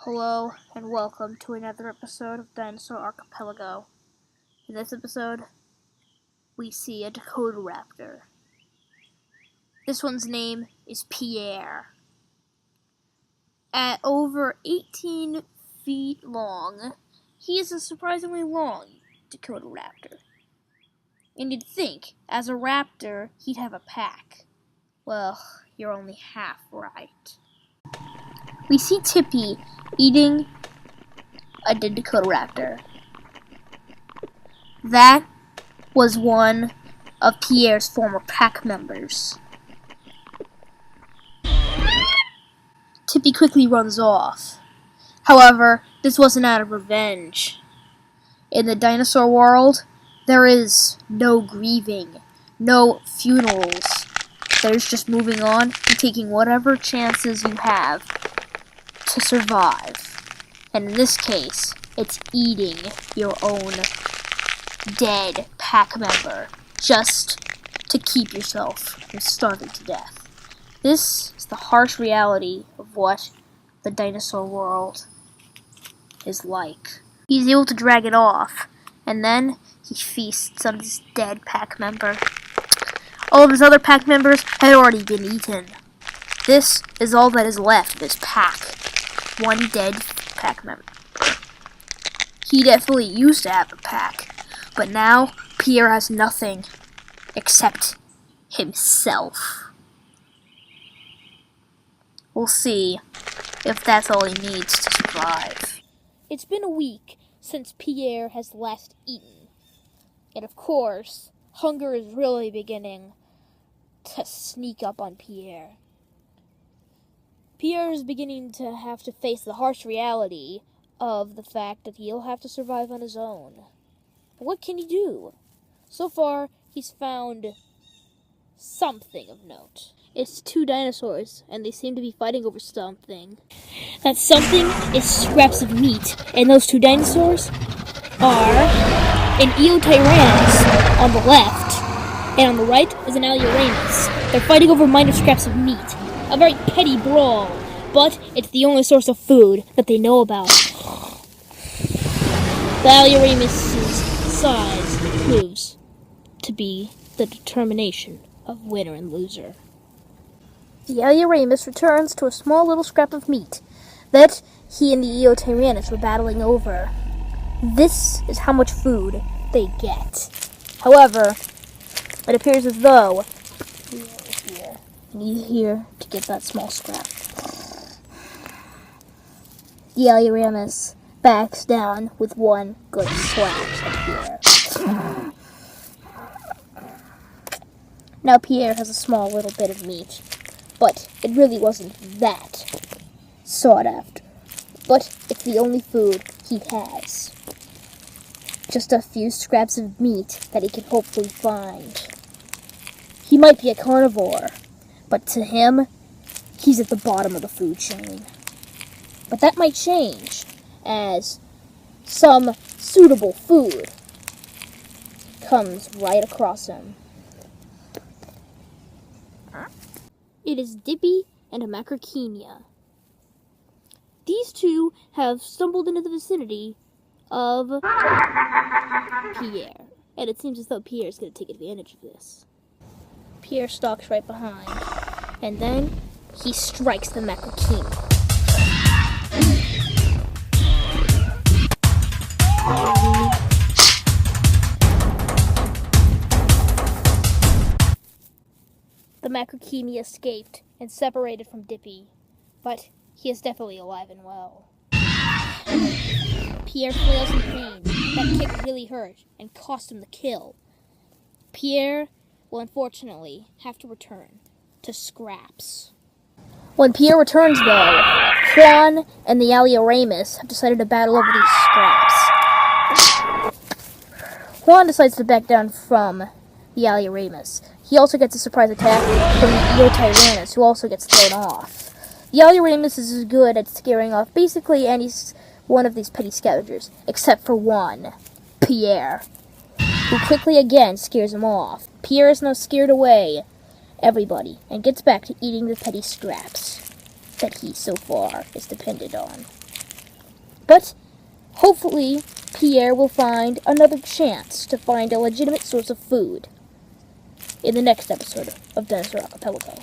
Hello and welcome to another episode of Dinosaur Archipelago. In this episode, we see a Dakota raptor. This one's name is Pierre. At over 18 feet long, he is a surprisingly long Dakota raptor. And you'd think, as a raptor, he'd have a pack. Well, you're only half right. We see Tippy eating a dead Dakota raptor. That was one of Pierre's former pack members. Tippy quickly runs off. However, this wasn't out of revenge. In the dinosaur world, there is no grieving, no funerals. There's just moving on and taking whatever chances you have to survive. And in this case, it's eating your own dead pack member just to keep yourself from starving to death. This is the harsh reality of what the dinosaur world is like. He's able to drag it off, and then he feasts on his dead pack member. All of his other pack members had already been eaten. This is all that is left of his pack. One dead pack member. He definitely used to have a pack, but now Pierre has nothing except himself. We'll see if that's all he needs to survive. It's been a week since Pierre has last eaten, and of course, hunger is really beginning to sneak up on Pierre. Pierre is beginning to have to face the harsh reality of the fact that he'll have to survive on his own. But what can he do? So far, he's found something of note. It's two dinosaurs, and they seem to be fighting over something. That something is scraps of meat, and those two dinosaurs are an Eotyrannus on the left, and on the right is an Alioramus. They're fighting over minor scraps of meat. A very petty brawl, but it's the only source of food that they know about. The Alioramus' size proves to be the determination of winner and loser. The Alioramus returns to a small little scrap of meat that he and the Eotyrannus were battling over. This is how much food they get. However, it appears as though need here to get that small scrap. The Alioramus backs down with one good slap at Pierre. Now Pierre has a small little bit of meat, but it really wasn't that sought after. But it's the only food he has. Just a few scraps of meat that he can hopefully find. He might be a carnivore, but to him, he's at the bottom of the food chain. But that might change as some suitable food comes right across him. It is Dippy and a Macrauchenia. These two have stumbled into the vicinity of Pierre, and it seems as though Pierre is going to take advantage of this. Pierre stalks right behind, and then he strikes the Macrauchenia. The Macrauchenia escaped and separated from Dippy, but he is definitely alive and well. Pierre flails in pain. That kick really hurt and cost him the kill. Pierre will unfortunately have to return to scraps. When Pierre returns, though, Juan and the Alioramus have decided to battle over these scraps. Juan decides to back down from the Alioramus. He also gets a surprise attack from the Eotyrannus, who also gets thrown off. The Alioramus is as good at scaring off basically any one of these petty scavengers, except for one, Pierre, who quickly again scares him off. Pierre is now scared away everybody and gets back to eating the petty scraps that he so far is dependent on. But hopefully Pierre will find another chance to find a legitimate source of food in the next episode of Dinosaur Archipelago.